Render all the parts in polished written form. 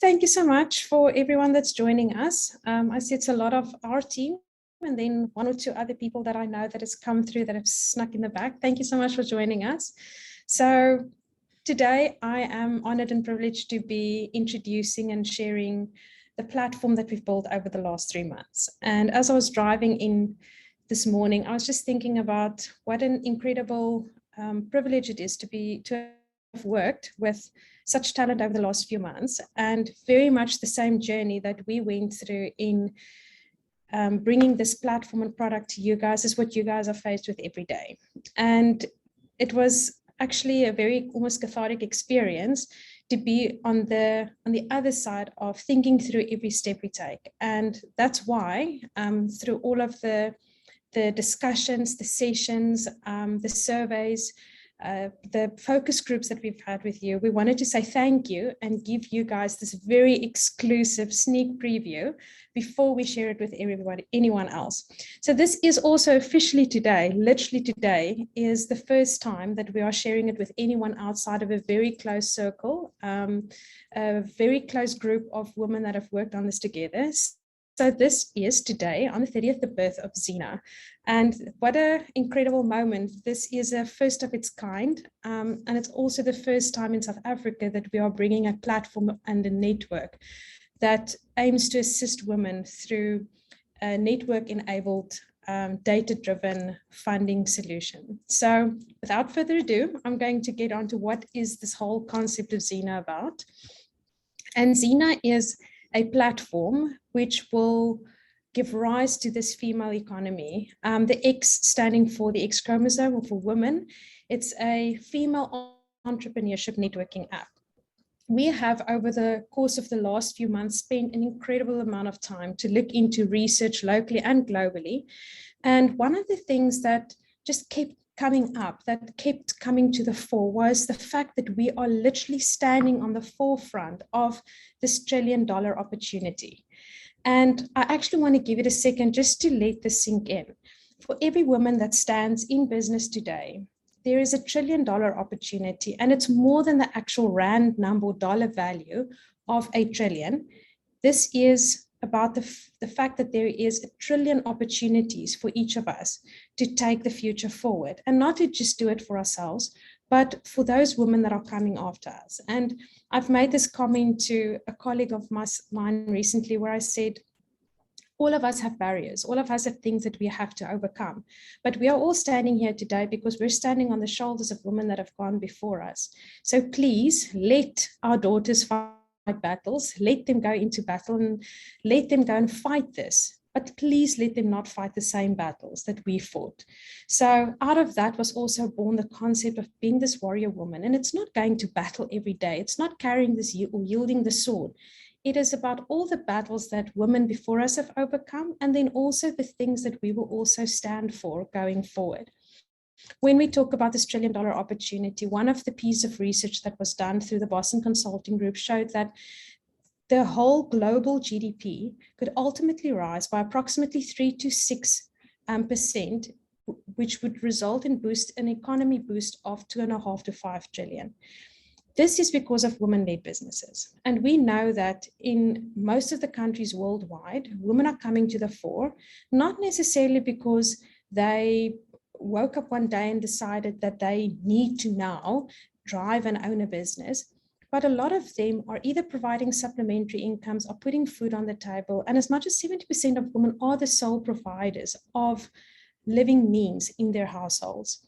Thank you so much for everyone that's joining us. I see it's a lot of our team and then one or two other people that I know that has come through that have snuck in the back. Thank you so much for joining us. So today I am honored and privileged to be introducing and sharing the platform that we've built over the last 3 months. And as I was driving in this morning, I was just thinking about what an incredible privilege it is to have worked with such talent over the last few months, and very much the same journey that we went through in bringing this platform and product to you guys is what you guys are faced with every day. And it was actually a very almost cathartic experience to be on the other side of thinking through every step we take. And that's why through all of the discussions, the sessions, the surveys, the focus groups that we've had with you, we wanted to say thank you and give you guys this very exclusive sneak preview before we share it with anyone else. So this is also officially today, literally today, is the first time that we are sharing it with anyone outside of a very close circle, a very close group of women that have worked on this together. So this is today, on the 30th, the birth of Xena. And what an incredible moment. This is a first of its kind. And it's also the first time in South Africa that we are bringing a platform and a network that aims to assist women through a network-enabled, data-driven funding solution. So without further ado, I'm going to get on to what is this whole concept of Xena about. And Xena is a platform which will give rise to this female economy. The X standing for the X chromosome, or for women. It's a female entrepreneurship networking app. We have, over the course of the last few months, spent an incredible amount of time to look into research locally and globally. And one of the things that just kept coming up, that kept coming to the fore, was the fact that we are literally standing on the forefront of this $1 trillion opportunity. And I actually want to give it a second just to let this sink in. For every woman that stands in business today, there is $1 trillion opportunity, and it's more than the actual rand number or dollar value of $1 trillion. This is about the fact that there is 1 trillion opportunities for each of us to take the future forward, and not to just do it for ourselves, but for those women that are coming after us. And I've made this comment to a colleague of mine recently where I said, all of us have barriers, all of us have things that we have to overcome, but we are all standing here today because we're standing on the shoulders of women that have gone before us. So please let our daughters fight battles, let them go into battle and let them go and fight this. But please let them not fight the same battles that we fought. So out of that was also born the concept of being this warrior woman. And it's not going to battle every day. It's not carrying this or yielding the sword. It is about all the battles that women before us have overcome, and then also the things that we will also stand for going forward. When we talk about this $1 trillion opportunity, one of the pieces of research that was done through the Boston Consulting Group showed that the whole global GDP could ultimately rise by approximately 3 to 6%, which would result in an economy boost of 2.5 to 5 trillion. This is because of women-led businesses. And we know that in most of the countries worldwide, women are coming to the fore, not necessarily because they woke up one day and decided that they need to now drive and own a business, but a lot of them are either providing supplementary incomes or putting food on the table. And as much as 70% of women are the sole providers of living means in their households.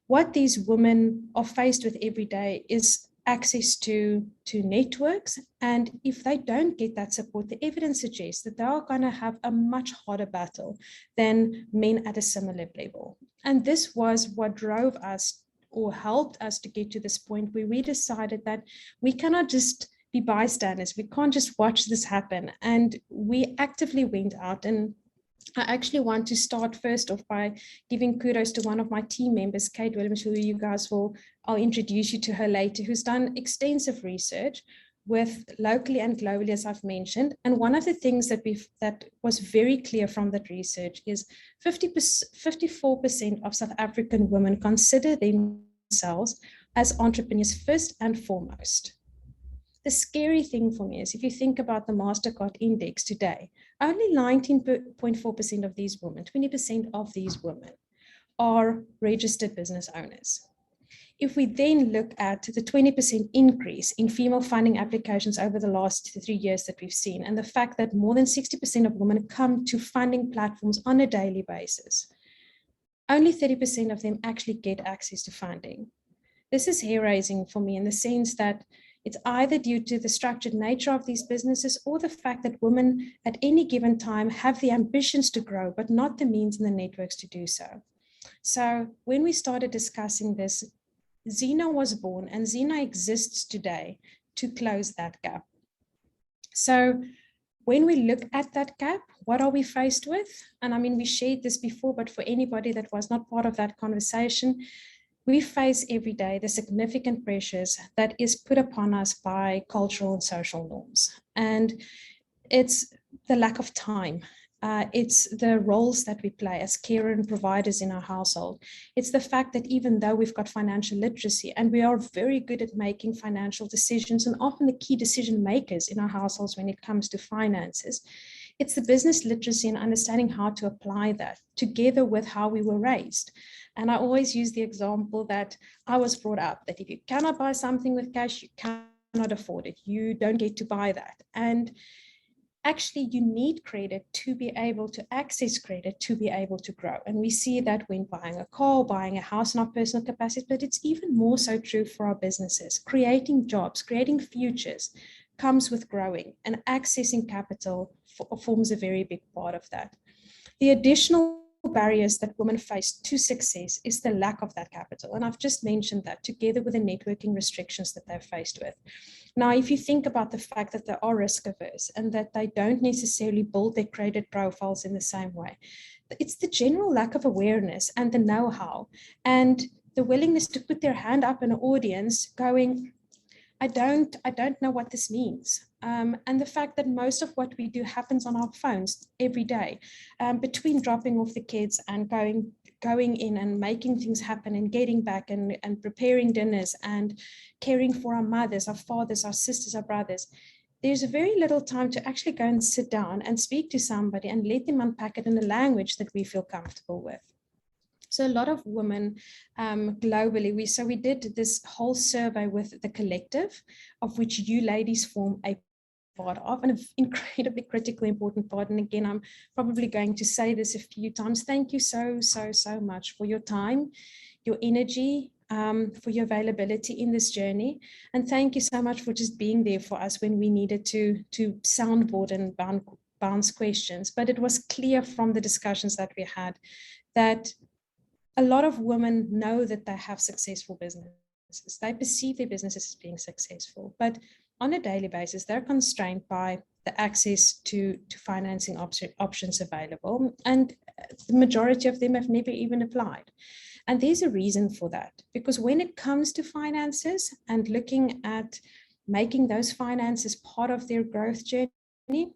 What these women are faced with every day is access to networks. And if they don't get that support, the evidence suggests that they are going to have a much harder battle than men at a similar level. And this was what drove us or helped us to get to this point where we decided that we cannot just be bystanders. We can't just watch this happen. And we actively went out, and I actually want to start first off by giving kudos to one of my team members, Kate Williams, who you guys I'll introduce you to her later, who's done extensive research with locally and globally, as I've mentioned. And one of the things that was very clear from that research is 54% of South African women consider themselves as entrepreneurs first and foremost. The scary thing for me is if you think about the MasterCard index today, only 19.4% of these women, 20% of these women are registered business owners. If we then look at the 20% increase in female funding applications over the last 3 years that we've seen, and the fact that more than 60% of women come to funding platforms on a daily basis, only 30% of them actually get access to funding. This is hair-raising for me in the sense that it's either due to the structured nature of these businesses or the fact that women at any given time have the ambitions to grow, but not the means and the networks to do so. So when we started discussing this, Xena was born, and Xena exists today to close that gap. So when we look at that gap, what are we faced with? And I mean, we shared this before, but for anybody that was not part of that conversation, we face every day the significant pressures that is put upon us by cultural and social norms. And it's the lack of time. It's the roles that we play as carer and providers in our household. It's the fact that even though we've got financial literacy and we are very good at making financial decisions and often the key decision makers in our households when it comes to finances, it's the business literacy and understanding how to apply that together with how we were raised. And I always use the example that I was brought up that if you cannot buy something with cash, you cannot afford it. You don't get to buy that. And actually, you need credit to be able to access credit to be able to grow. And we see that when buying a car, buying a house in our personal capacity, but it's even more so true for our businesses. Creating jobs, creating futures comes with growing, and accessing capital forms a very big part of that. The additional barriers that women face to success is the lack of that capital. And I've just mentioned that together with the networking restrictions that they're faced with. Now, if you think about the fact that they are risk averse and that they don't necessarily build their credit profiles in the same way, it's the general lack of awareness and the know-how and the willingness to put their hand up in an audience going, I don't know what this means. And the fact that most of what we do happens on our phones every day, between dropping off the kids and going in and making things happen and getting back and preparing dinners and caring for our mothers, our fathers, our sisters, our brothers. There's very little time to actually go and sit down and speak to somebody and let them unpack it in a language that we feel comfortable with. So a lot of women globally, we did this whole survey with the collective, of which you ladies form a part of, and an incredibly critically important part. And again, I'm probably going to say this a few times. Thank you so much for your time, your energy, for your availability in this journey. And thank you so much for just being there for us when we needed to soundboard and bounce questions. But it was clear from the discussions that we had that a lot of women know that they have successful businesses. They perceive their businesses as being successful, but on a daily basis, they're constrained by the access to financing options available. And the majority of them have never even applied. And there's a reason for that, because when it comes to finances and looking at making those finances part of their growth journey,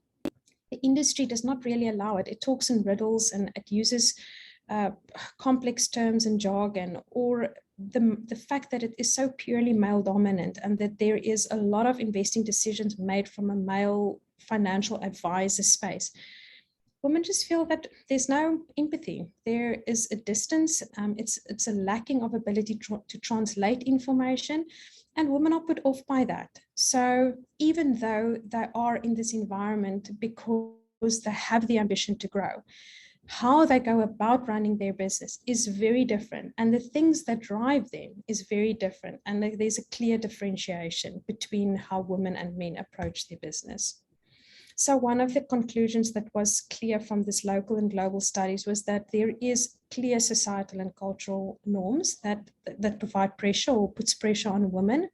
the industry does not really allow it. It talks in riddles and it uses complex terms and jargon, or the fact that it is so purely male dominant and that there is a lot of investing decisions made from a male financial advisor space. Women just feel that there's no empathy. There is a distance. It's a lacking of ability to translate information, and women are put off by that. So even though they are in this environment because they have the ambition to grow, how they go about running their business is very different, and the things that drive them is very different, and there's a clear differentiation between how women and men approach their business. So one of the conclusions that was clear from this local and global studies was that there is clear societal and cultural norms that provide pressure or puts pressure on women,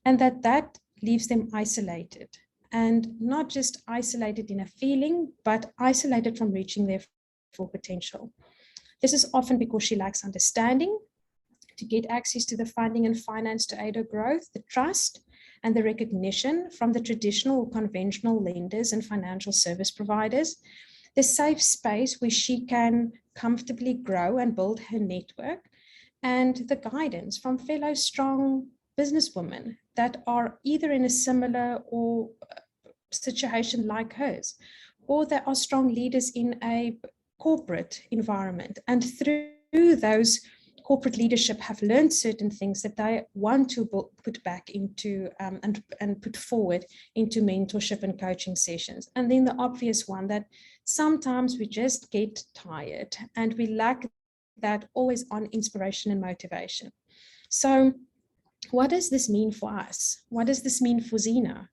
and that leaves them isolated, and not just isolated in a feeling, but isolated from reaching their full potential. This is often because she lacks understanding to get access to the funding and finance to aid her growth, the trust and the recognition from the traditional or conventional lenders and financial service providers, the safe space where she can comfortably grow and build her network, and the guidance from fellow strong, businesswomen that are either in a similar or situation like hers, or they are strong leaders in a corporate environment, and through those corporate leadership have learned certain things that they want to put back into and put forward into mentorship and coaching sessions. And then the obvious one, that sometimes we just get tired and we lack that always on inspiration and motivation. So what does this mean for us? What does this mean for Xena?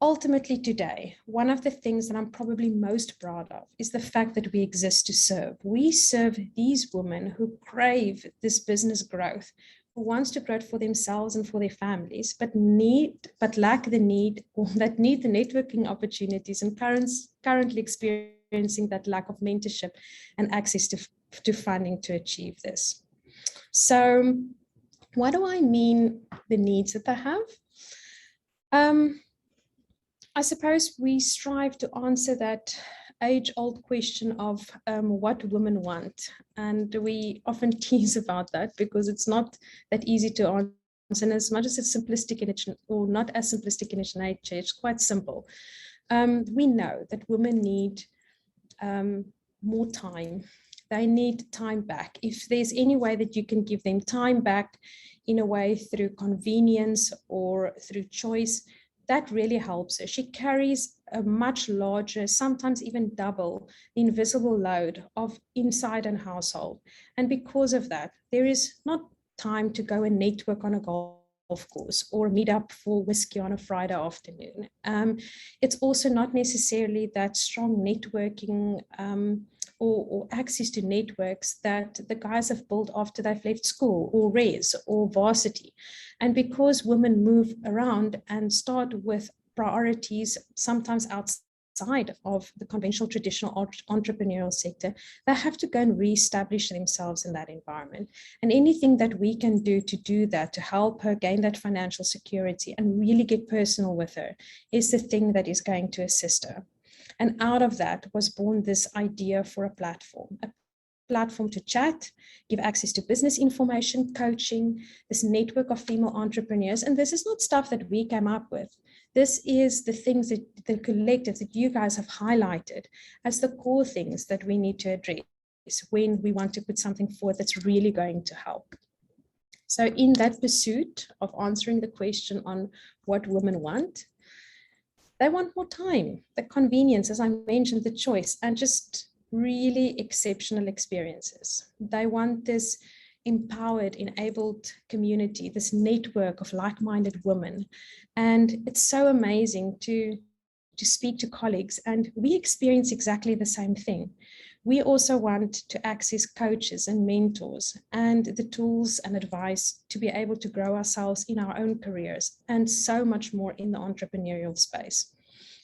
Ultimately today, one of the things that I'm probably most proud of is the fact that we exist to serve. We serve these women who crave this business growth, who wants to grow it for themselves and for their families, but lack the need, or that need the networking opportunities and currently experiencing that lack of mentorship and access to funding to achieve this. So what do I mean the needs that they have? I suppose we strive to answer that age-old question of what women want. And we often tease about that because it's not that easy to answer. And as much as it's simplistic in its, or not as simplistic in its nature, it's quite simple. We know that women need more time. They need time back. If there's any way that you can give them time back in a way through convenience or through choice, that really helps her. She carries a much larger, sometimes even double the invisible load of inside and household. And because of that, there is not time to go and network on a golf course or meet up for whiskey on a Friday afternoon. It's also not necessarily that strong networking or access to networks that the guys have built after they've left school or res or varsity. And because women move around and start with priorities sometimes outside of the conventional traditional entrepreneurial sector, they have to go and reestablish themselves in that environment. And anything that we can do to do that, to help her gain that financial security and really get personal with her, is the thing that is going to assist her. And out of that was born this idea for a platform to chat, give access to business information, coaching, this network of female entrepreneurs. And this is not stuff that we came up with. This is the things that the collective that you guys have highlighted as the core things that we need to address when we want to put something forward that's really going to help. So in that pursuit of answering the question on what women want, they want more time, the convenience, as I mentioned, the choice, and just really exceptional experiences. They want this empowered, enabled community, this network of like-minded women. And it's so amazing to speak to colleagues, and we experience exactly the same thing. We also want to access coaches and mentors and the tools and advice to be able to grow ourselves in our own careers and so much more in the entrepreneurial space.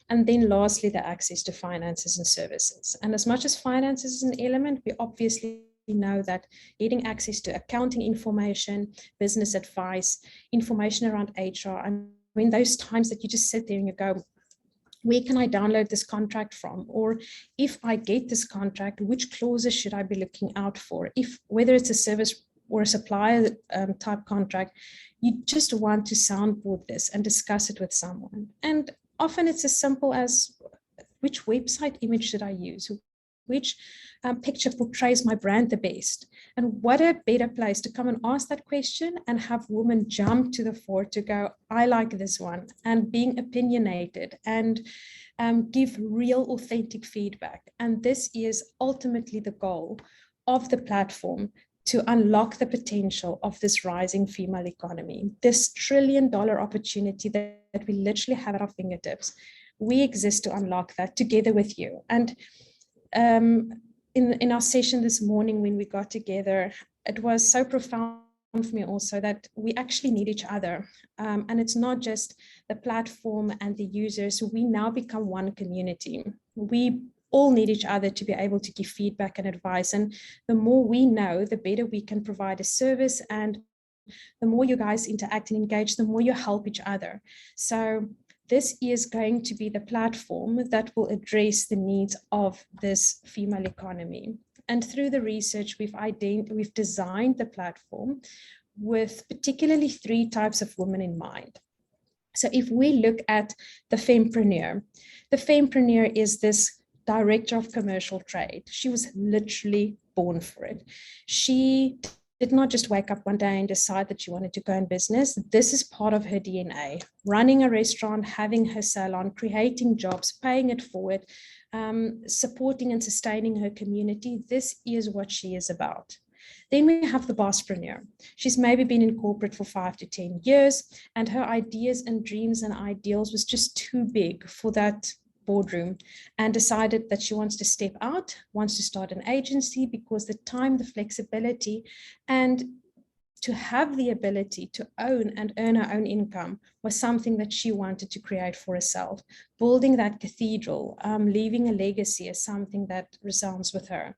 And then lastly, the access to finances and services. And as much as finances is an element, we obviously know that getting access to accounting information, business advice, information around HR, I mean, those times that you just sit there and you go, where can I download this contract from? Or if I get this contract, which clauses should I be looking out for? Whether it's a service or a supplier type contract, you just want to soundboard this and discuss it with someone. And often it's as simple as, which website image should I use? Which picture portrays my brand the best? And what a better place to come and ask that question and have women jump to the fore to go, I like this one, and being opinionated and give real authentic feedback. And this is ultimately the goal of the platform, to unlock the potential of this rising female economy, this $1 trillion opportunity that we literally have at our fingertips. We exist to unlock that together with you. And in our session this morning when we got together, it was so profound for me also that we actually need each other. And it's not just the platform and the users. We now become one community. We all need each other to be able to give feedback and advice. And the more we know, the better we can provide a service. And the more you guys interact and engage, the more you help each other. So this is going to be the platform that will address the needs of this female economy. And through the research, we've designed the platform with particularly 3 types of women in mind. So if we look at the fempreneur is this director of commercial trade. She was literally born for it. She did not just wake up one day and decide that she wanted to go in business. This is part of her DNA. Running a restaurant, having her salon, creating jobs, paying it forward, supporting and sustaining her community. This is what she is about. Then we have the bosspreneur. She's maybe been in corporate for 5 to 10 years, and her ideas and dreams and ideals was just too big for that boardroom, and decided that she wants to step out, wants to start an agency, because the time, the flexibility, and to have the ability to own and earn her own income was something that she wanted to create for herself. Building that cathedral, leaving a legacy is something that resounds with her.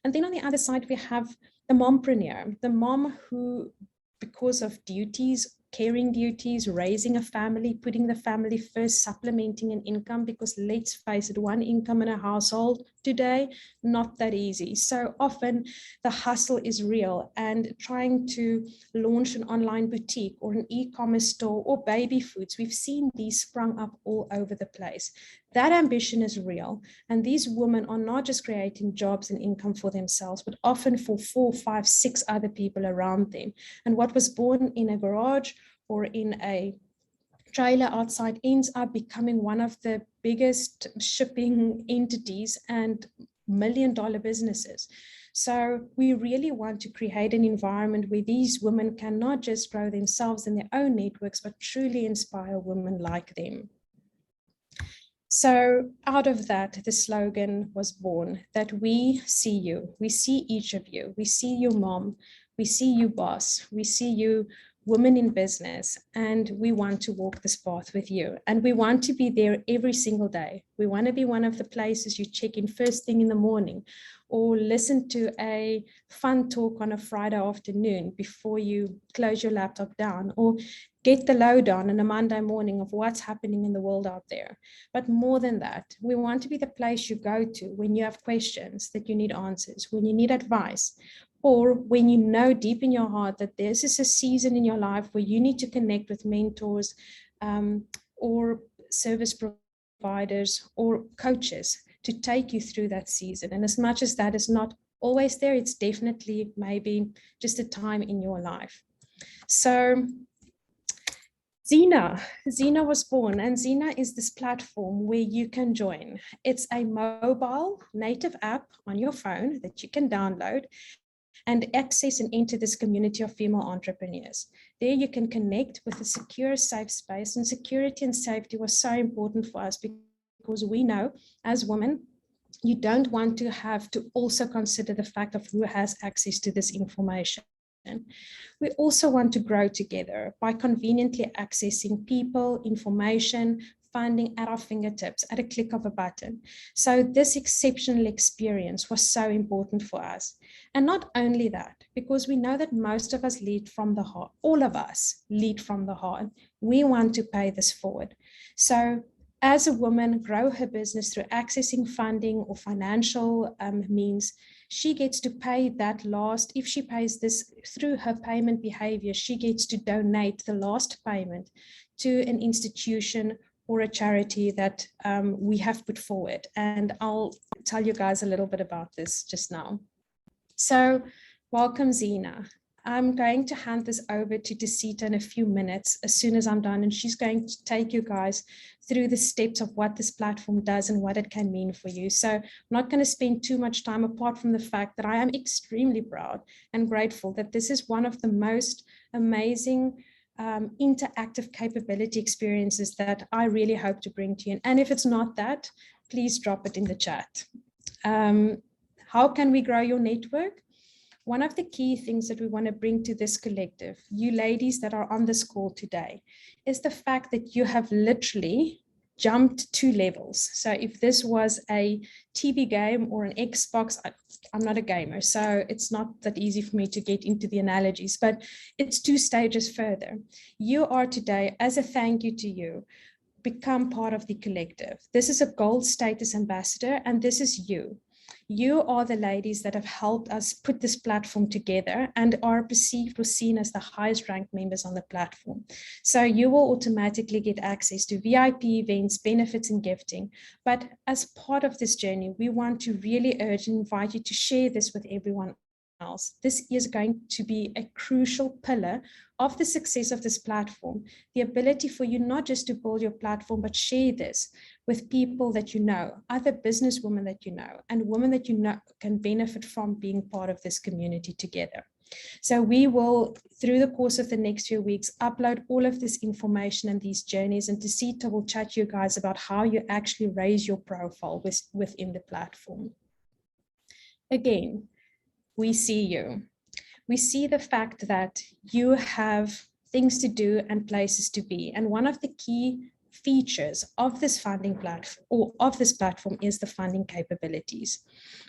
And then on the other side, we have the mompreneur, the mom who, because of duties, caring duties, raising a family, putting the family first, supplementing an income, because let's face it, one income in a household today, not that easy. So often the hustle is real, and trying to launch an online boutique or an e-commerce store or baby foods, we've seen these sprung up all over the place. That ambition is real. And these women are not just creating jobs and income for themselves, but often for 4, 5, 6 other people around them. And what was born in a garage or in a trailer outside ends up becoming one of the biggest shipping entities and million-dollar businesses. So we really want to create an environment where these women can not just grow themselves in their own networks, but truly inspire women like them. So out of that, the slogan was born, that we see you, we see each of you, we see you mom, we see you boss, we see you women in business, and we want to walk this path with you. And we want to be there every single day. We want to be one of the places you check in first thing in the morning, or listen to a fun talk on a Friday afternoon before you close your laptop down, or get the lowdown on a Monday morning of what's happening in the world out there. But more than that, we want to be the place you go to when you have questions that you need answers, when you need advice, or when you know deep in your heart that this is a season in your life where you need to connect with mentors or service providers or coaches to take you through that season. And as much as that is not always there, it's definitely maybe just a time in your life. So Xena was born, and Xena is this platform where you can join. It's a mobile native app on your phone that you can download and access and enter this community of female entrepreneurs. There you can connect with a secure, safe space, and security and safety was so important for us because we know as women, you don't want to have to also consider the fact of who has access to this information. We also want to grow together by conveniently accessing people, information, funding at our fingertips at a click of a button. So this exceptional experience was so important for us. And not only that, because we know that most of us lead from the heart, all of us lead from the heart. We want to pay this forward. So as a woman, grow her business through accessing funding or financial means, she gets to pay that last. If she pays this through her payment behavior, she gets to donate the last payment to an institution or a charity that we have put forward. And I'll tell you guys a little bit about this just now. So welcome, Xena. I'm going to hand this over to Desita in a few minutes as soon as I'm done, and she's going to take you guys through the steps of what this platform does and what it can mean for you. So I'm not going to spend too much time apart from the fact that I am extremely proud and grateful that this is one of the most amazing interactive capability experiences that I really hope to bring to you. And if it's not that, please drop it in the chat. How can we grow your network? One of the key things that we want to bring to this collective, you ladies that are on this call today, is the fact that you have literally jumped 2 levels. So if this was a TV game or an Xbox, I'm not a gamer, so it's not that easy for me to get into the analogies, but it's 2 stages further. You are today, as a thank you to you, become part of the collective. This is a gold status ambassador, and this is you. You are the ladies that have helped us put this platform together and are perceived or seen as the highest ranked members on the platform. So you will automatically get access to VIP events, benefits, and gifting. But as part of this journey, we want to really urge and invite you to share this with everyone else. This is going to be a crucial pillar of the success of this platform. The ability for you not just to build your platform, but share this with people that you know, other businesswomen that you know, and women that you know can benefit from being part of this community together. So we will, through the course of the next few weeks, upload all of this information and these journeys, and Tasita will chat to you guys about how you actually raise your profile within the platform. Again, we see you. We see the fact that you have things to do and places to be. And one of the key features of this funding platform or of this platform is the funding capabilities.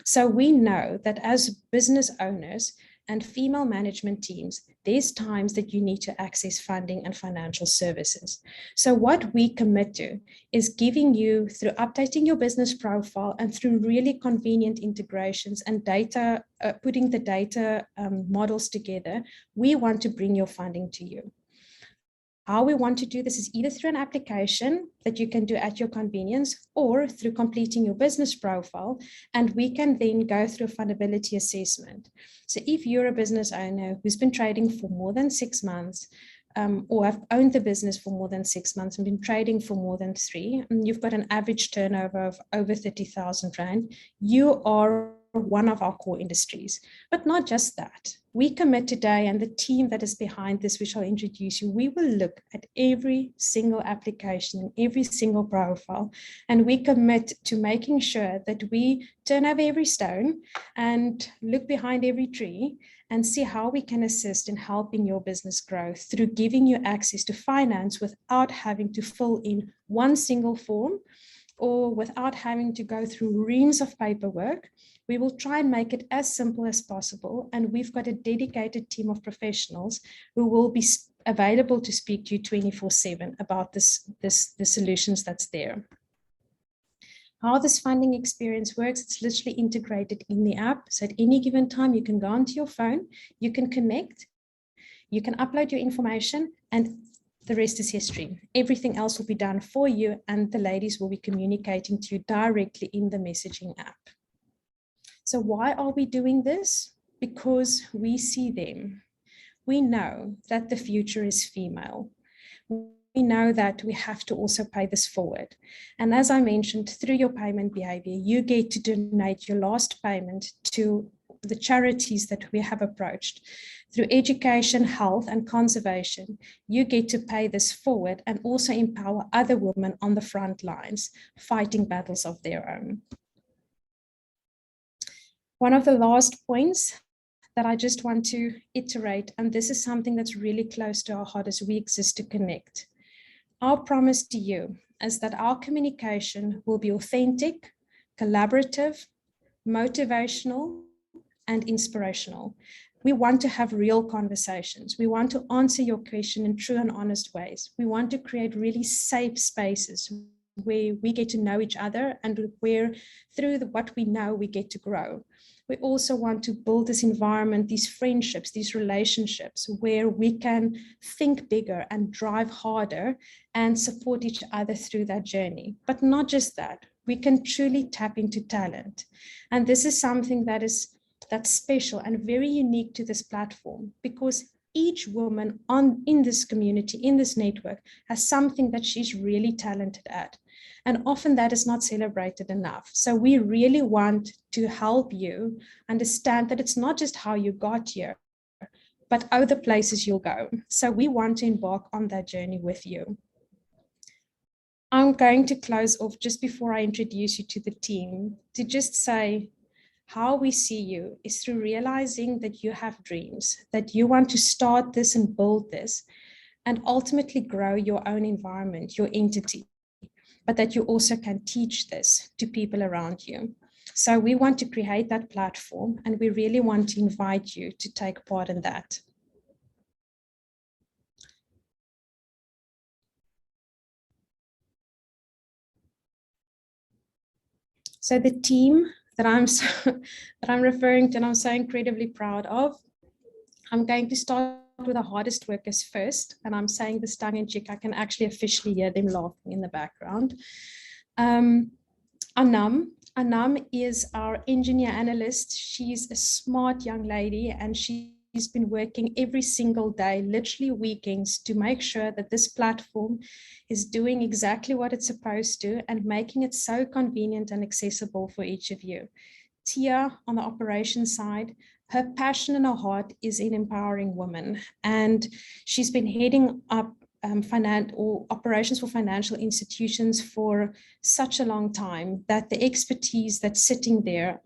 So we know that as business owners and female management teams, there's times that you need to access funding and financial services. So what we commit to is giving you, through updating your business profile and through really convenient integrations and data, putting the data models together, we want to bring your funding to you. How we want to do this is either through an application that you can do at your convenience or through completing your business profile, and we can then go through a fundability assessment. So if you're a business owner who's been trading for more than 6 months, or have owned the business for more than 6 months and been trading for more than 3, and you've got an average turnover of over 30,000 Rand, you are one of our core industries. But not just that. We commit today, and the team that is behind this, which I'll introduce you, we will look at every single application and every single profile, and we commit to making sure that we turn over every stone and look behind every tree and see how we can assist in helping your business grow through giving you access to finance without having to fill in one single form or without having to go through reams of paperwork. We will try and make it as simple as possible, and we've got a dedicated team of professionals who will be available to speak to you 24/7 about the solutions that's there. How this funding experience works, it's literally integrated in the app. So at any given time, you can go onto your phone, you can connect, you can upload your information, and the rest is history. Everything else will be done for you, and the ladies will be communicating to you directly in the messaging app. So why are we doing this? Because we see them. We know that the future is female. We know that we have to also pay this forward. And as I mentioned, through your payment behavior, you get to donate your last payment to the charities that we have approached. Through education, health, and conservation, you get to pay this forward and also empower other women on the front lines, fighting battles of their own. One of the last points that I just want to iterate, and this is something that's really close to our heart as we exist to connect. Our promise to you is that our communication will be authentic, collaborative, motivational, and inspirational. We want to have real conversations. We want to answer your question in true and honest ways. We want to create really safe spaces where we get to know each other and where through what we know, we get to grow. We also want to build this environment, these friendships, these relationships where we can think bigger and drive harder and support each other through that journey. But not just that, we can truly tap into talent. And this is something that's special and very unique to this platform, because each woman in this community, in this network, has something that she's really talented at. And often that is not celebrated enough. So we really want to help you understand that it's not just how you got here, but other places you'll go. So we want to embark on that journey with you. I'm going to close off just before I introduce you to the team to just say, how we see you is through realizing that you have dreams, that you want to start this and build this, and ultimately grow your own environment, your entity, but that you also can teach this to people around you. So we want to create that platform, and we really want to invite you to take part in that. So the team that I'm so, that I'm referring to and I'm so incredibly proud of. I'm going to start with the hardest workers first, and I'm saying this tongue in cheek. I can actually officially hear them laughing in the background. Anam is our engineer analyst. She's a smart young lady, and she's been working every single day, literally weekends, to make sure that this platform is doing exactly what it's supposed to and making it so convenient and accessible for each of you. Tia, on the operations side, her passion and her heart is in empowering women, and she's been heading up operations for financial institutions for such a long time that the expertise that's sitting there,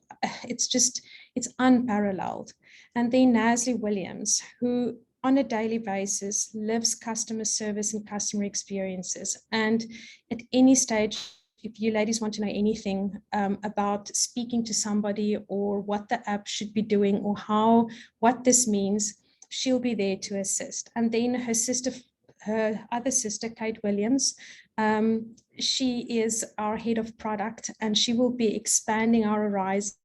it's unparalleled. And then Nasli Williams, who on a daily basis lives customer service and customer experiences. And at any stage, if you ladies want to know anything about speaking to somebody or what the app should be doing or what this means, she'll be there to assist. And then her other sister, Kate Williams, she is our head of product, and she will be expanding our horizons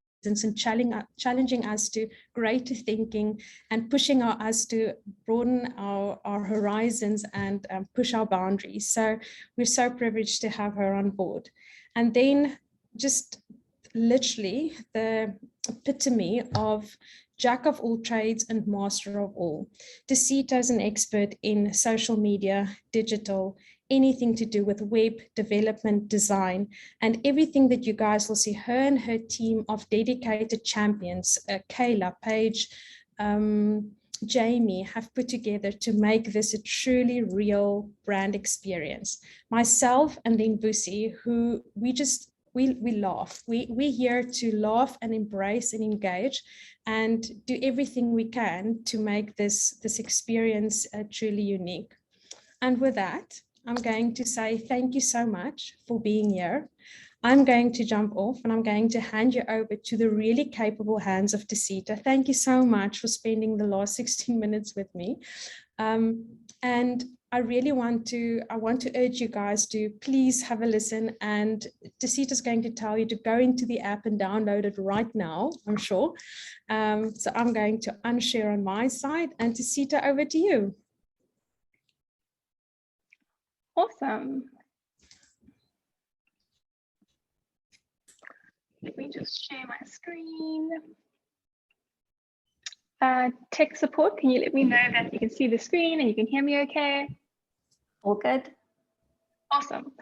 and challenging us to greater thinking and pushing us to broaden our horizons and push our boundaries. So we're so privileged to have her on board. And then just literally the epitome of jack of all trades and master of all. Desita is an expert in social media, digital, anything to do with web development, design, and everything that you guys will see her and her team of dedicated champions, Kayla, Paige, Jamie, have put together to make this a truly real brand experience. Myself and then Busi, who we laugh. We're here to laugh and embrace and engage and do everything we can to make this experience truly unique. And with that, I'm going to say thank you so much for being here. I'm going to jump off and I'm going to hand you over to the really capable hands of Desita. Thank you so much for spending the last 16 minutes with me. And I really want to urge you guys to please have a listen, and Desita is going to tell you to go into the app and download it right now, I'm sure. So I'm going to unshare on my side, and Desita, over to you. Awesome. Let me just share my screen. Tech support, can you let me know that you can see the screen and you can hear me okay? All good. Awesome.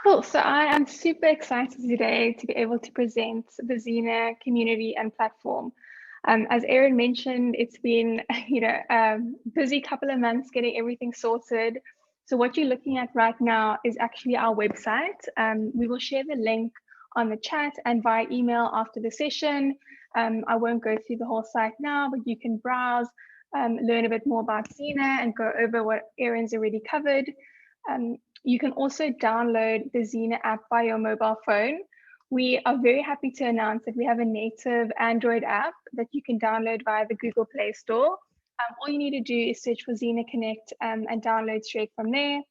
Cool. So I am super excited today to be able to present the Xena community and platform. As Erin mentioned, it's been a busy couple of months getting everything sorted. So what you're looking at right now is actually our website. We will share the link on the chat and via email after the session. I won't go through the whole site now, but you can browse, learn a bit more about Xena and go over what Erin's already covered. You can also download the Xena app by your mobile phone. We are very happy to announce that we have a native Android app that you can download via the Google Play Store. All you need to do is search for Xena Connect and download straight from there.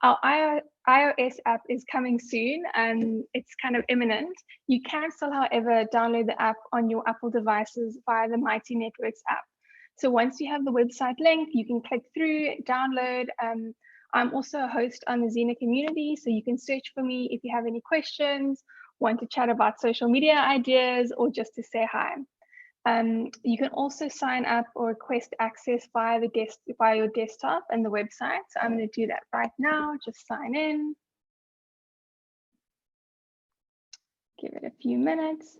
Our iOS app is coming soon and it's kind of imminent. You can still, however, download the app on your Apple devices via the Mighty Networks app. So once you have the website link, you can click through, download. I'm also a host on the Xena community, so you can search for me if you have any questions, want to chat about social media ideas, or just to say hi. You can also sign up or request access via your desktop and the website. So I'm going to do that right now. Just sign in. Give it a few minutes.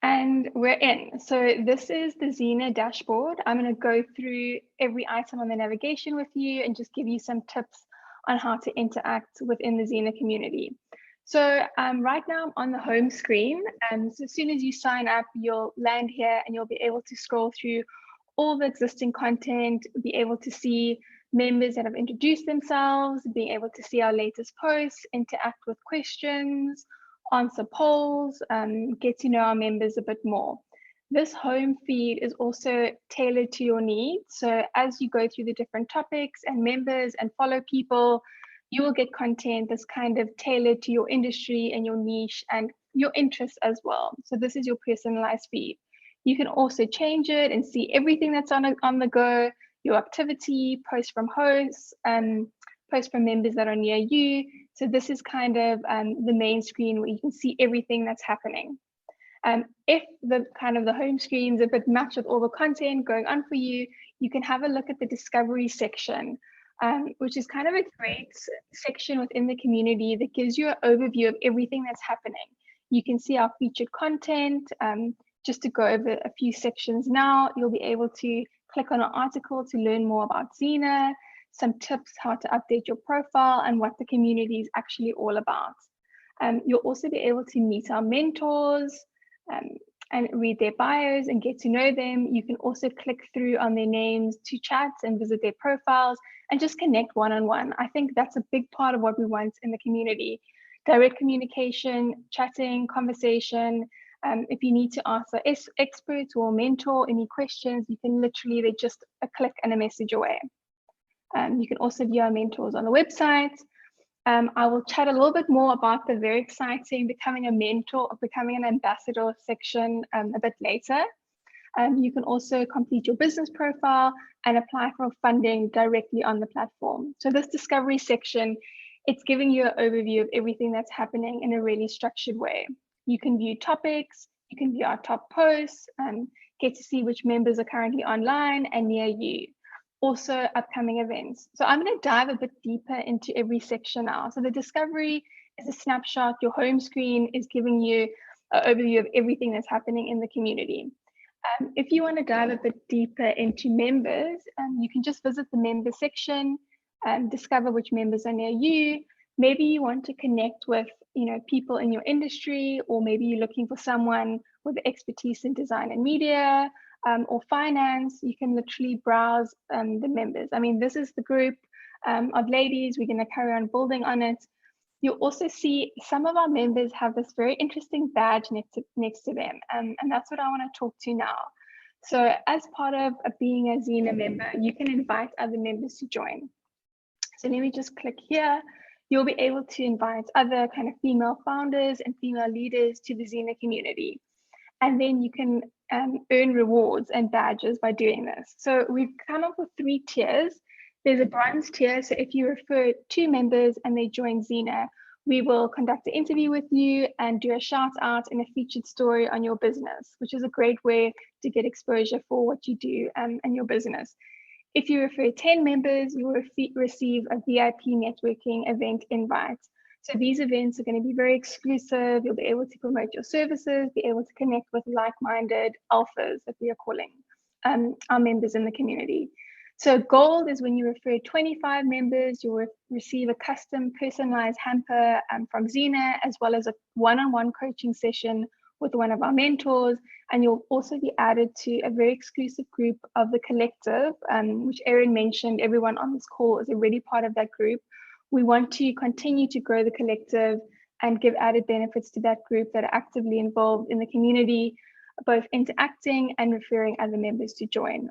And we're in. So this is the Xena dashboard. I'm going to go through every item on the navigation with you and just give you some tips on how to interact within the Xena community. So right now I'm on the home screen. So as soon as you sign up, you'll land here and you'll be able to scroll through all the existing content, be able to see members that have introduced themselves, being able to see our latest posts, interact with questions, answer polls, get to know our members a bit more. This home feed is also tailored to your needs. So as you go through the different topics and members and follow people, you will get content that's kind of tailored to your industry and your niche and your interests as well. So this is your personalized feed. You can also change it and see everything that's on the go, your activity, posts from hosts, posts from members that are near you. So this is kind of the main screen where you can see everything that's happening. If the home screen is a bit much with all the content going on for you, you can have a look at the discovery section, which is kind of a great section within the community that gives you an overview of everything that's happening. You can see our featured content. Just to go over a few sections now, you'll be able to click on an article to learn more about Xena, some tips how to update your profile and what the community is actually all about. You'll also be able to meet our mentors and read their bios and get to know them. You can also click through on their names to chat and visit their profiles and just connect one-on-one. I think that's a big part of what we want in the community. Direct communication, chatting, conversation. If you need to ask an expert or mentor any questions, you can literally, they're just a click and a message away. You can also view our mentors on the website. I will chat a little bit more about the very exciting becoming a mentor or becoming an ambassador section a bit later. You can also complete your business profile and apply for funding directly on the platform. So this discovery section, it's giving you an overview of everything that's happening in a really structured way. You can view topics, you can view our top posts, get to see which members are currently online and near you. Also upcoming events. So I'm going to dive a bit deeper into every section now. So the discovery is a snapshot. Your home screen is giving you an overview of everything that's happening in the community. If you want to dive a bit deeper into members, you can just visit the member section and discover which members are near you. Maybe you want to connect with people in your industry, or maybe you're looking for someone with expertise in design and media, or finance. You can literally browse the members. I mean, this is the group of ladies. We're going to carry on building on it. You'll also see some of our members have this very interesting badge next to them, and that's what I want to talk to now. So as part of being a Xena member, you can invite other members to join. So let me just click here. You'll be able to invite other kind of female founders and female leaders to the Xena community. And then you can earn rewards and badges by doing this. So we've come up with 3 tiers. There's a bronze tier. So if you refer 2 members and they join Xena, we will conduct an interview with you and do a shout out and a featured story on your business, which is a great way to get exposure for what you do and your business. If you refer 10 members, you will receive a VIP networking event invite. So these events are going to be very exclusive. You'll be able to promote your services, be able to connect with like-minded alphas that we are calling our members in the community. So gold is when you refer 25 members, you'll receive a custom personalized hamper from Xena, as well as a one-on-one coaching session with one of our mentors. And you'll also be added to a very exclusive group of the collective, which Erin mentioned. Everyone on this call is already part of that group. We want to continue to grow the collective and give added benefits to that group that are actively involved in the community, both interacting and referring other members to join.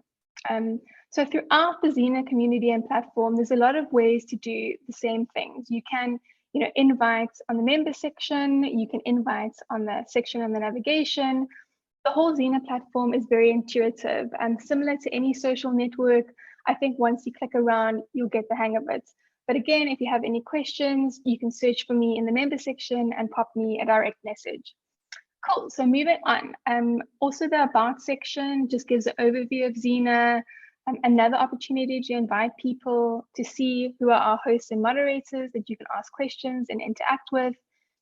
So throughout the Xena community and platform, there's a lot of ways to do the same things. You can invite on the member section, you can invite on the section on the navigation. The whole Xena platform is very intuitive and similar to any social network. I think once you click around, you'll get the hang of it. But again, if you have any questions, you can search for me in the member section and pop me a direct message. Cool, so moving on. Also the About section just gives an overview of Xena, another opportunity to invite people to see who are our hosts and moderators that you can ask questions and interact with,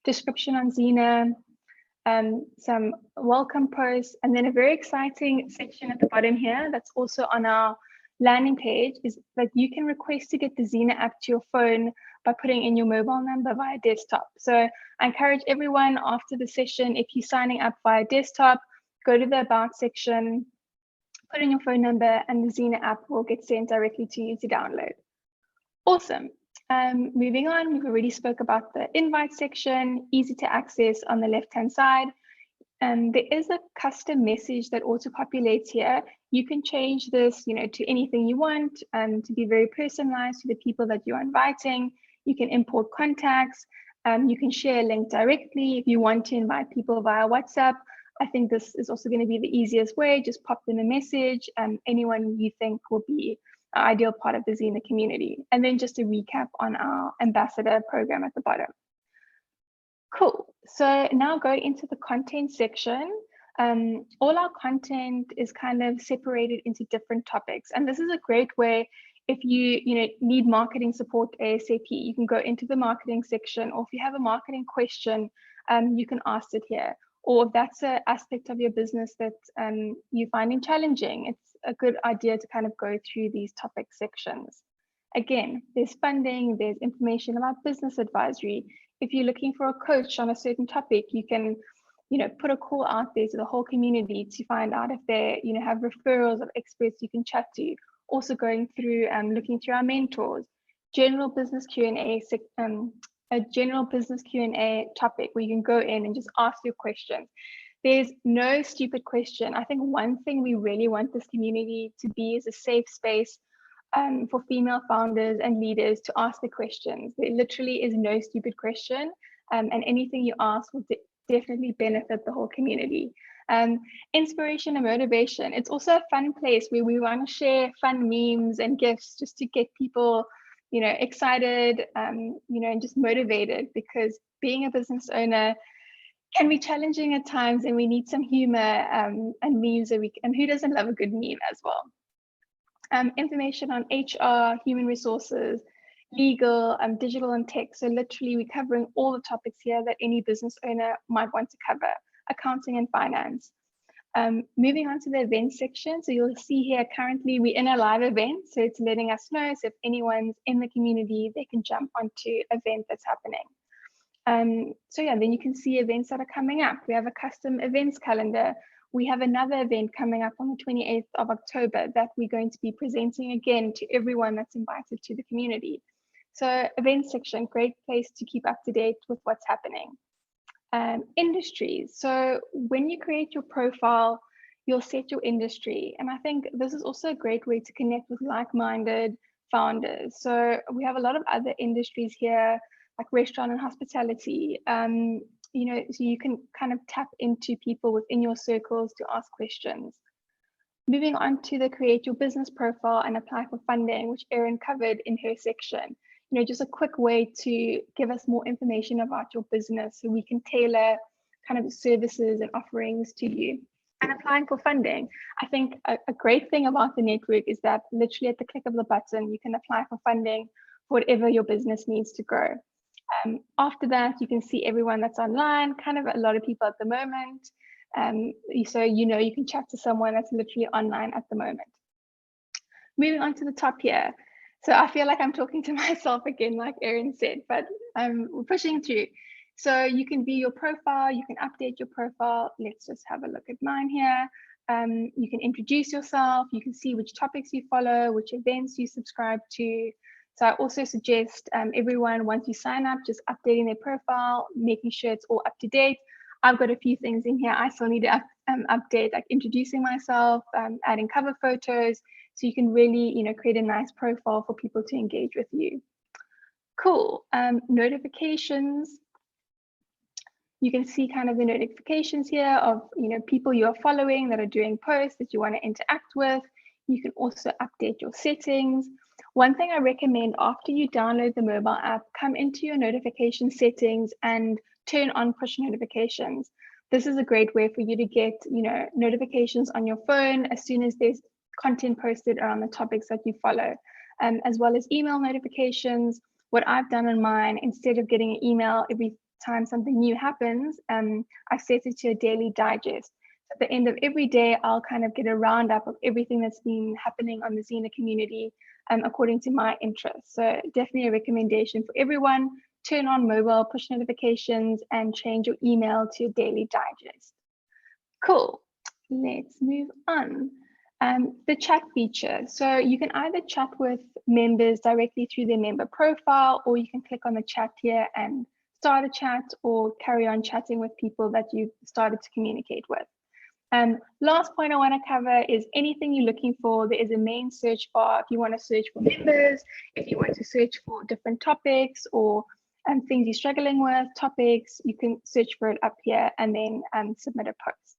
description on Xena, some welcome posts, and then a very exciting section at the bottom here that's also on our landing page is that you can request to get the Xena app to your phone by putting in your mobile number via desktop. So I encourage everyone after the session, if you're signing up via desktop, go to the About section, put in your phone number, and the Xena app will get sent directly to you to download. Awesome. Moving on, we've already spoke about the invite section, easy to access on the left-hand side. There is a custom message that auto-populates here. You can change this, to anything you want, to be very personalized to the people that you're inviting. You can import contacts. You can share a link directly if you want to invite people via WhatsApp. I think this is also going to be the easiest way. Just pop them a message, anyone you think will be an ideal part of the Xena community. And then just a recap on our ambassador program at the bottom. Cool. So now go into the content section. All our content is kind of separated into different topics. And this is a great way if you need marketing support ASAP, you can go into the marketing section, or if you have a marketing question, you can ask it here. Or if that's an aspect of your business that you're finding challenging, it's a good idea to kind of go through these topic sections. Again, there's funding, there's information about business advisory. If you're looking for a coach on a certain topic, you can put a call out there to the whole community to find out if they have referrals of experts you can chat to. Also going through looking through our mentors, general business Q&A, a general business Q&A topic where you can go in and just ask your questions. There's no stupid question. I think one thing we really want this community to be is a safe space for female founders and leaders to ask the questions. There literally is no stupid question, and anything you ask will definitely benefit the whole community. Inspiration and motivation. It's also a fun place where we want to share fun memes and gifts just to get people, excited, and just motivated, because being a business owner can be challenging at times, and we need some humor and memes, and who doesn't love a good meme as well? Information on HR, human resources, legal, digital and tech. So literally we're covering all the topics here that any business owner might want to cover, accounting and finance. Moving on to the events section. So you'll see here currently we're in a live event. So it's letting us know, so if anyone's in the community, they can jump onto an event that's happening. So yeah, then you can see events that are coming up. We have a custom events calendar. We have another event coming up on the 28th of October that we're going to be presenting again to everyone that's invited to the community. So events section, great place to keep up to date with what's happening. Industries. So when you create your profile, you'll set your industry. And I think this is also a great way to connect with like-minded founders. So we have a lot of other industries here, like restaurant and hospitality. So you can kind of tap into people within your circles to ask questions. Moving on to the create your business profile and apply for funding, which Erin covered in her section. Just a quick way to give us more information about your business so we can tailor kind of services and offerings to you. And applying for funding. I think a great thing about the network is that literally at the click of the button, you can apply for funding for whatever your business needs to grow. After that, you can see everyone that's online, kind of a lot of people at the moment. So you can chat to someone that's literally online at the moment. Moving on to the top here. So I feel like I'm talking to myself again, like Erin said, but we're pushing through. So you can view your profile, you can update your profile. Let's just have a look at mine here. You can introduce yourself, you can see which topics you follow, which events you subscribe to. So I also suggest everyone, once you sign up, just updating their profile, making sure it's all up to date. I've got a few things in here I still need to update, like introducing myself, adding cover photos, so you can really, create a nice profile for people to engage with you. Cool. Notifications. You can see kind of the notifications here of, people you are following that are doing posts that you want to interact with. You can also update your settings. One thing I recommend, after you download the mobile app, come into your notification settings and turn on push notifications. This is a great way for you to get, notifications on your phone as soon as there's content posted around the topics that you follow, as well as email notifications. What I've done on mine, instead of getting an email every time something new happens, I set it to a daily digest. At the end of every day, I'll kind of get a roundup of everything that's been happening on the Xena community according to my interests. So definitely a recommendation for everyone. Turn on mobile push notifications and change your email to a daily digest. Cool. Let's move on. The chat feature. So you can either chat with members directly through their member profile, or you can click on the chat here and start a chat or carry on chatting with people that you've started to communicate with. Last point I want to cover is anything you're looking for. There is a main search bar if you want to search for members, if you want to search for different topics or things you're struggling with, topics, you can search for it up here and then submit a post.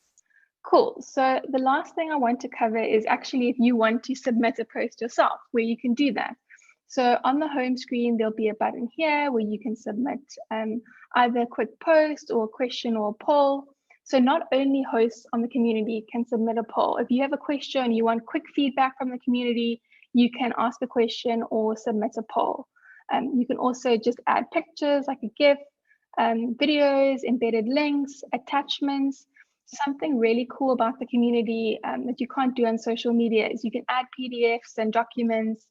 Cool. So the last thing I want to cover is actually if you want to submit a post yourself, where you can do that. So on the home screen, there'll be a button here where you can submit either a quick post or a question or a poll. So not only hosts on the community can submit a poll. If you have a question, you want quick feedback from the community, you can ask a question or submit a poll. You can also just add pictures like a GIF, videos, embedded links, attachments. Something really cool about the community that you can't do on social media is you can add PDFs and documents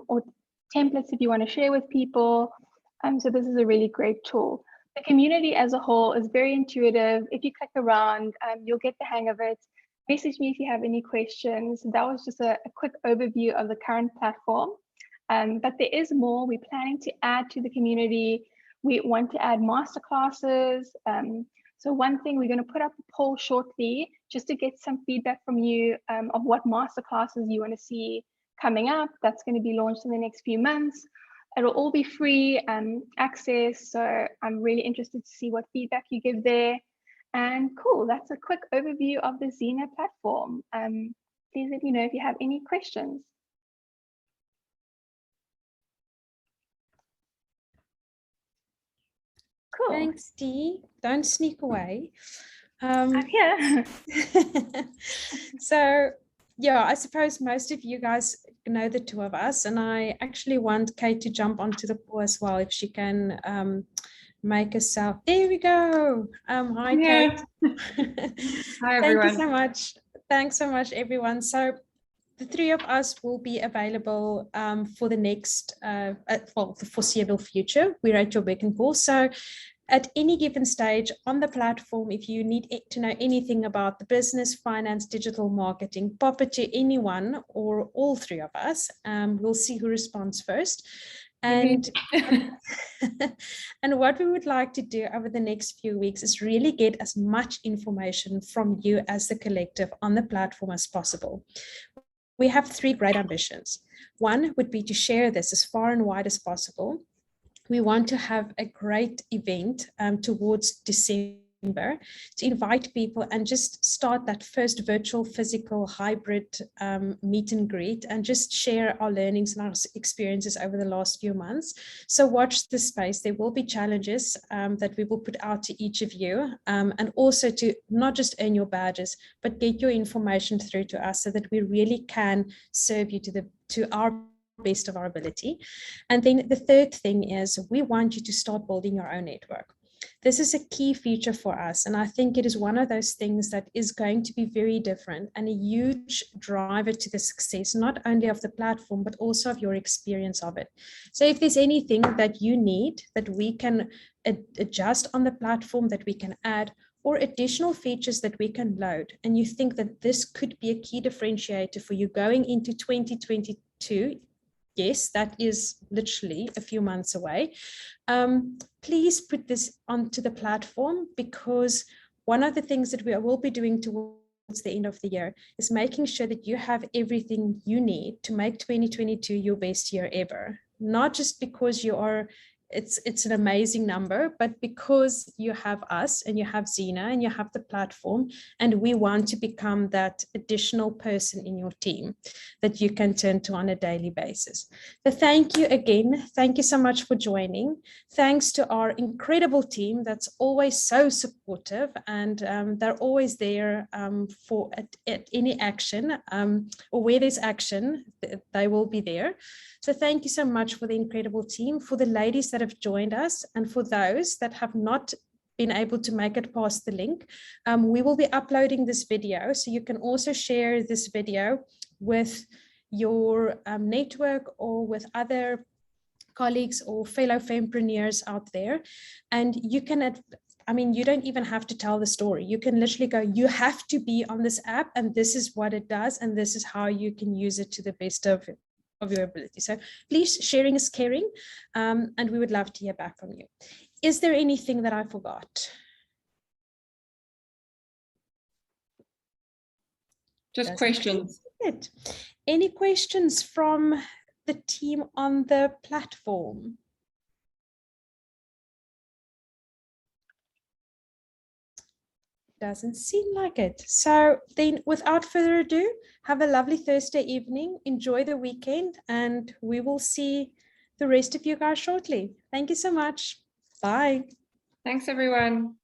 or templates if you want to share with people. So this is a really great tool. The community as a whole is very intuitive. If you click around, you'll get the hang of it. Message me if you have any questions. That was just a quick overview of the current platform. But there is more. We're planning to add to the community. We want to add masterclasses. So one thing, we're going to put up a poll shortly just to get some feedback from you of what masterclasses you want to see coming up. That's going to be launched in the next few months. It'll all be free access. So I'm really interested to see what feedback you give there. And cool, that's a quick overview of the Xena platform. Please let me know if you have any questions. Cool. Thanks, Dee. Don't sneak away. I'm here. So, yeah, I suppose most of you guys know the two of us, and I actually want Kate to jump onto the call as well if she can make herself. There we go. Hi, Kate. Hi, everyone. Thank you so much. Thanks so much, everyone. So the three of us will be available for the next, well, the foreseeable future. We're at your beck and call. So at any given stage on the platform, if you need to know anything about the business, finance, digital marketing, pop it to anyone or all three of us. We'll see who responds first. And, and what we would like to do over the next few weeks is really get as much information from you as the collective on the platform as possible. We have three great ambitions. One would be to share this as far and wide as possible. We want to have a great event towards December to invite people and just start that first virtual, physical, hybrid meet and greet and just share our learnings and our experiences over the last few months. So watch this space. There will be challenges that we will put out to each of you and also to not just earn your badges, but get your information through to us so that we really can serve you to our best of our ability. And then the third thing is we want you to start building your own network. This is a key feature for us, and I think it is one of those things that is going to be very different and a huge driver to the success, not only of the platform, but also of your experience of it. So if there's anything that you need that we can adjust on the platform, that we can add, or additional features that we can load, and you think that this could be a key differentiator for you going into 2022, yes, that is literally a few months away. Please put this onto the platform, because one of the things that we will be doing towards the end of the year is making sure that you have everything you need to make 2022 your best year ever. Not just because you are, it's an amazing number, but because you have us and you have Xena and you have the platform, and we want to become that additional person in your team that you can turn to on a daily basis. So thank you again. Thank you so much for joining. Thanks to our incredible team that's always so supportive, and they're always there for at any action or where there's action, they will be there. So thank you so much for the incredible team, for the ladies that have joined us, and for those that have not been able to make it past the link. We will be uploading this video, so you can also share this video with your network or with other colleagues or fellow fempreneurs out there. And you can, I mean, you don't even have to tell the story. You can literally go, you have to be on this app, and this is what it does, and this is how you can use it to the best of your ability. So please, sharing is caring, and we would love to hear back from you. Is there anything that I forgot? Just Doesn't questions. seem it. Any questions from the team on the platform? Doesn't seem like it. So then without further ado, have a lovely Thursday evening. Enjoy the weekend, and we will see the rest of you guys shortly. Thank you so much. Bye. Thanks, everyone.